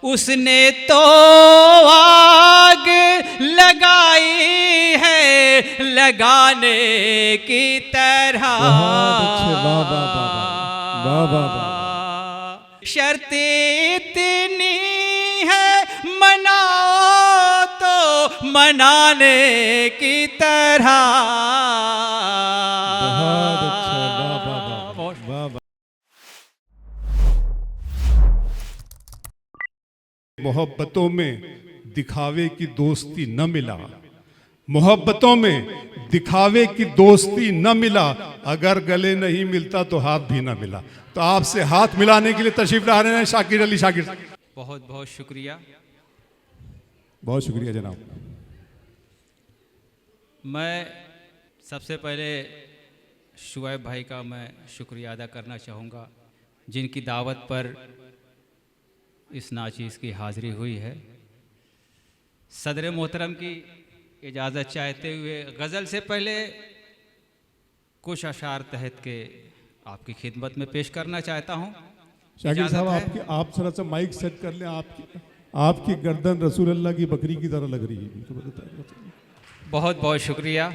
उसने तो आग लगाई है लगाने की तरह। शर्त इतनी है मनाओ तो मनाने की तरह। मोहब्बतों में दिखावे की दोस्ती न मिला, मोहब्बतों में दिखावे की दोस्ती न मिला, अगर गले नहीं मिलता तो हाथ भी न मिला। तो आपसे हाथ मिलाने के लिए तशरीफ ला रहे हैं शाकिर अली शाकिर। बहुत बहुत शुक्रिया। बहुत शुक्रिया जनाब। मैं सबसे पहले शुएब भाई का मैं शुक्रिया अदा करना चाहूँगा, जिनकी दावत पर इस नाचीज़ की हाज़िरी हुई है। सदर मोहतरम की इजाज़त चाहते हुए गज़ल से पहले कुछ अशार तहत के आपकी खिदमत में पेश करना चाहता हूँ। शाकिर साहब आप थोड़ा सा माइक सेट कर लें। आपकी गर्दन रसूल अल्लाह की बकरी की तरह लग रही है। बहुत बहुत शुक्रिया।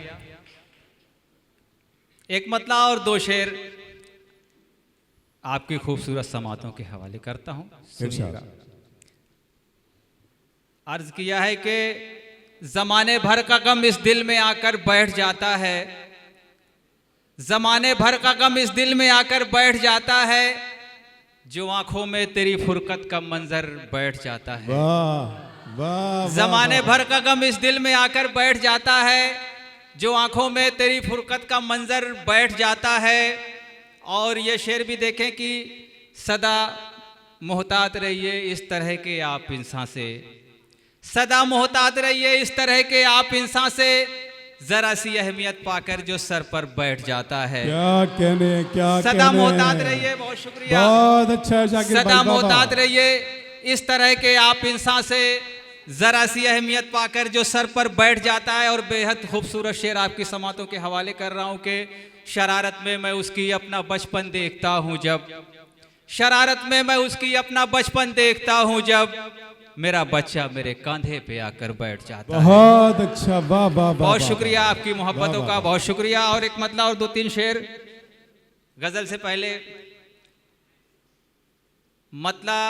एक मतला और दो शेर आपकी खूबसूरत समातों के हवाले करता हूँ, सुनिएगा। अर्ज किया है कि ज़माने भर का गम इस दिल में आकर बैठ जाता है, ज़माने भर का गम इस दिल में आकर बैठ जाता है, जो आंखों में तेरी फुरकत का मंजर बैठ जाता है। ज़माने भर का गम इस दिल में आकर बैठ जाता है, जो आंखों में तेरी फुरकत का मंजर बैठ जाता है। और ये शेर भी देखें कि सदा मोहतात रहिए इस तरह के आप इंसान से, सदा मोहतात रहिए इस तरह के आप इंसान से, जरा सी अहमियत पाकर जो सर पर बैठ जाता है। क्या कहने, क्या सदा मोहतात रहिए। बहुत शुक्रिया, बहुत अच्छा शाकिर भाई। सदा मोहतात रहिए इस तरह के आप इंसान से, जरा सी अहमियत पाकर जो सर पर बैठ जाता है। और बेहद खूबसूरत शेर आपकी समातों के हवाले कर रहा हूँ कि शरारत में मैं उसकी अपना बचपन देखता हूँ जब, शरारत में मैं उसकी अपना बचपन देखता हूँ जब, मेरा बच्चा मेरे कंधे पे आकर बैठ जाता है। बहुत अच्छा, वाह वाह। बहुत शुक्रिया आपकी मोहब्बतों का, बहुत शुक्रिया। और एक मतला और दो तीन शेर गजल से पहले। मतला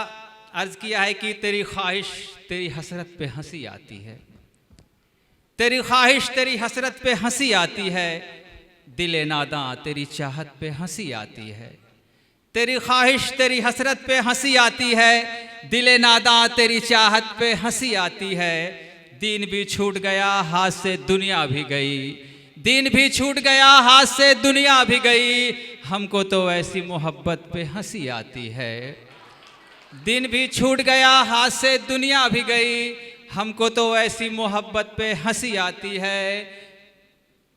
अर्ज किया है कि तेरी ख्वाहिश तेरी हसरत पे हंसी आती है, तेरी ख्वाहिश तेरी हसरत पे हंसी आती है, दिले नादां तेरी चाहत पे हंसी आती है। तेरी ख्वाहिश तेरी हसरत पे हंसी आती है, दिले नादां तेरी चाहत पे हंसी आती है। दीन भी छूट गया हाथ से दुनिया भी गई, दीन भी छूट गया हाथ से दुनिया भी गई, हमको तो ऐसी मोहब्बत पे हंसी आती है। दिन भी छूट गया हाथ से दुनिया भी गई, हमको तो ऐसी मोहब्बत पे हंसी आती है।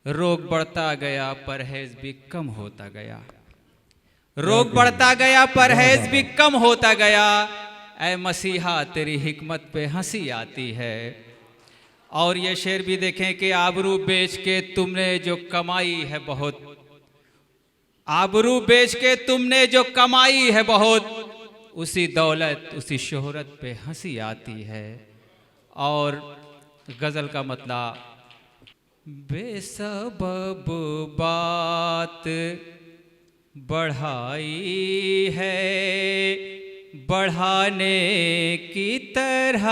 रोग बढ़ता गया परहेज भी कम होता गया, रोग बढ़ता गया परहेज भी कम होता गया, ऐ मसीहा तेरी हिकमत पे हंसी आती है। और ये शेर भी देखें कि आबरू बेच के तुमने जो कमाई है बहुत, आबरू बेच के तुमने जो कमाई है बहुत, उसी दौलत उसी शोहरत पे हंसी आती है। और गज़ल का मतलब, बेसबब बात बढ़ाई है बढ़ाने की तरह,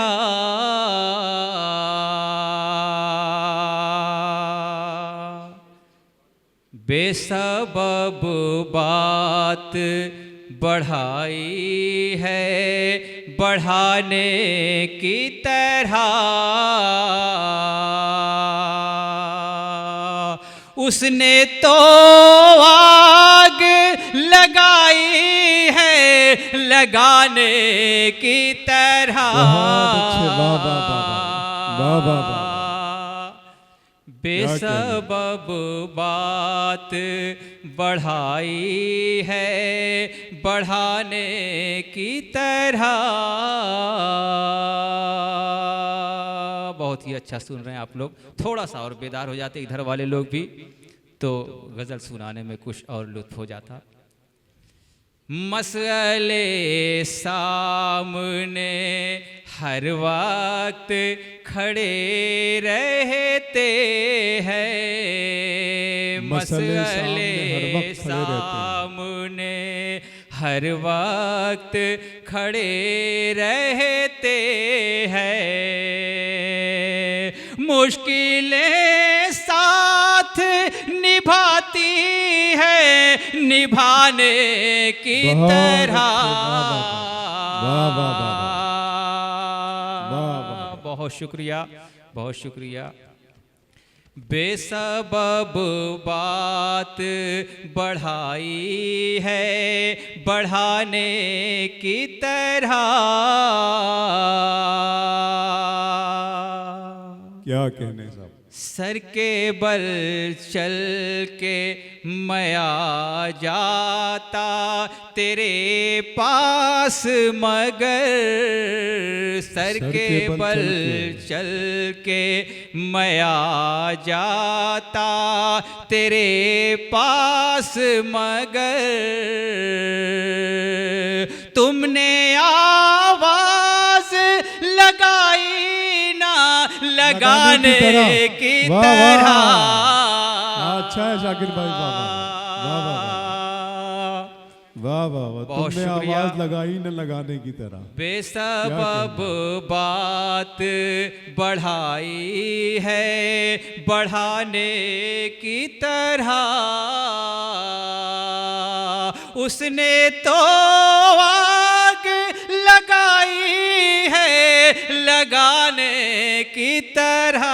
बेसबब बात बढ़ाई है बढ़ाने की तरह, उसने तो आग लगाई है लगाने की तरह। बेसबब बात बढ़ाई है बढ़ाने की तरह। बहुत ही अच्छा सुन रहे हैं आप लोग। थोड़ा सा और बेदार हो जाते इधर वाले लोग भी, तो गज़ल सुनाने में कुछ और लुत्फ़ हो जाता। मसले सामने हर वक्त खड़े रहते हैं, मसले सामने हर वक्त खड़े रहते हैं, मुश्किलें साथ निभाती है निभाने की तरह। बहुत शुक्रिया, बहुत शुक्रिया। बेसबब बात बढ़ाई है बढ़ाने की तरह। क्या कहने साहब। सर के बल चल के मैं आ जाता तेरे पास, मगर सर के बल चल के मैं आ जाता तेरे पास, मगर तुमने आवाज लगाई ना लगाने की तरह। अच्छा है शाकिर भाई, वाह वाह वाह, तुमने आवाज लगाई न लगाने की तरह। बेसबब बात बढ़ाई है बढ़ाने की तरह, उसने तो आग लगाई है लगाने की तरह।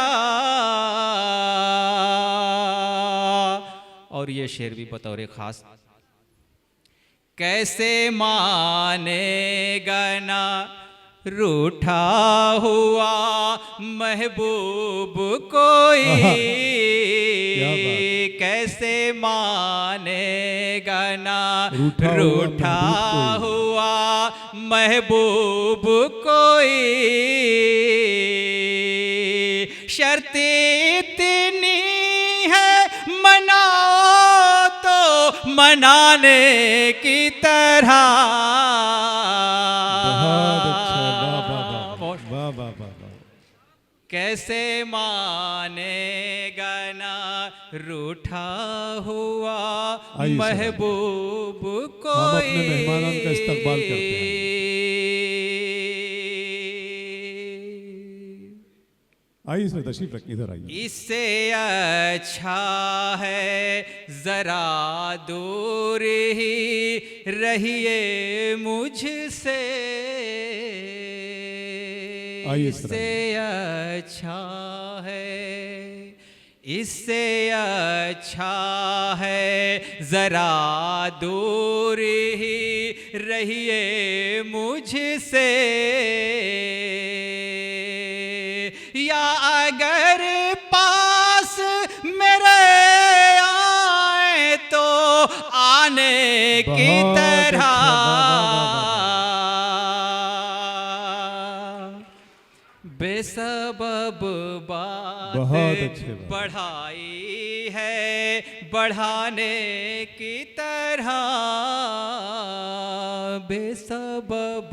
और ये शेर भी बतौर खास। कैसे मानेगा ना रूठा हुआ महबूब कोई, कैसे मानेगा ना रूठा हुआ महबूब कोई। शर्त इतनी है मनाओ तो मनाने की तरह। कैसे मानेगा ना रूठा हुआ महबूब कोई। हम अपने मेहमानों का इस्तकबाल करते हैं। आइए सर, तशरीफ रखिए, इधर आइए। इससे अच्छा है जरा दूर ही रहिए मुझसे, इससे अच्छा है, इससे अच्छा है जरा दूर ही रहिए मुझसे, या अगर पास मेरे आए तो आने की तरह। बेसबब बात बढ़ाई है बढ़ाने की तरह, बेसबब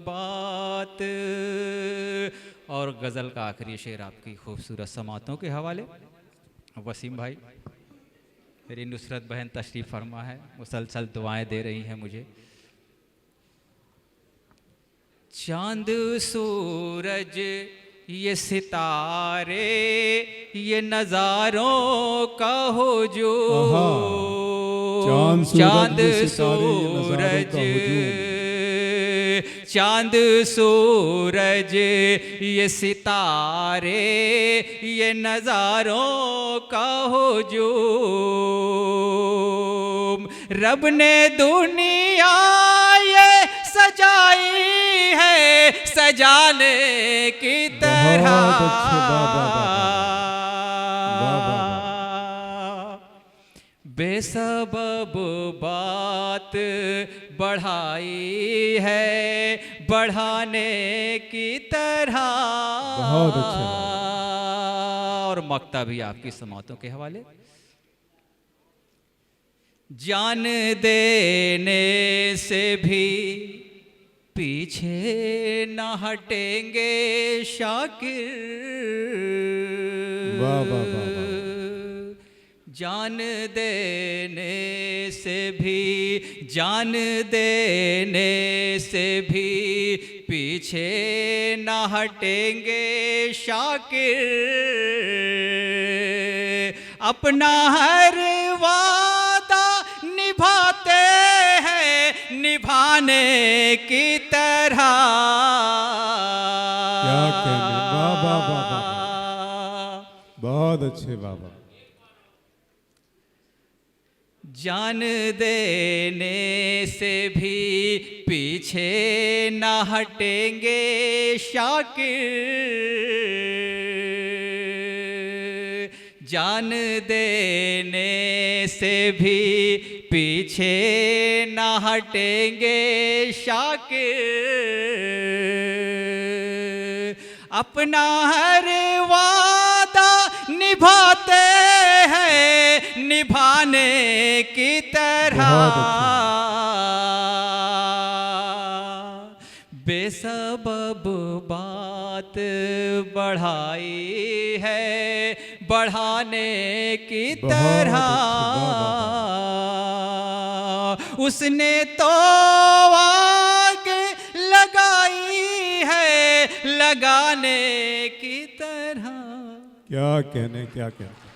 बात। और गज़ल का आखिरी शेर आपकी खूबसूरत समातों के हवाले। वसीम भाई, मेरी नुसरत बहन तशरीफ़ फरमा है, मुसलसल दुआएं दे रही हैं मुझे। चांद सूरज ये सितारे ये नज़ारों का हुजूम, चांद सूरज चांद सूरज ये सितारे ये नज़ारों का हुजूम, रब ने दुनिया ये सजाई है सजाने की तरह। बेसबब बात बढ़ाई है बढ़ाने की तरह। बहुत अच्छा। और मक्ता भी आपकी समातों के हवाले। जान देने से भी पीछे न हटेंगे शाकिर। वाह वाह वाह वाह। जान देने से भी, जान देने से भी पीछे न हटेंगे शाकिर। अपना हर वादा निभाते हैं निभाने की तरह। क्या कहने, वाह वाह वाह वाह, बहुत अच्छे बाबा। जान देने से भी पीछे न हटेंगे शाकिर। जान देने से भी पीछे न हटेंगे शाकिर। अपना हर वादा निभाते हैं निभाने की तरह। बेसबब बात बढ़ाई है बढ़ाने की तरह। उसने तो आग लगाई है लगाने की तरह। क्या कहने, क्या कहने।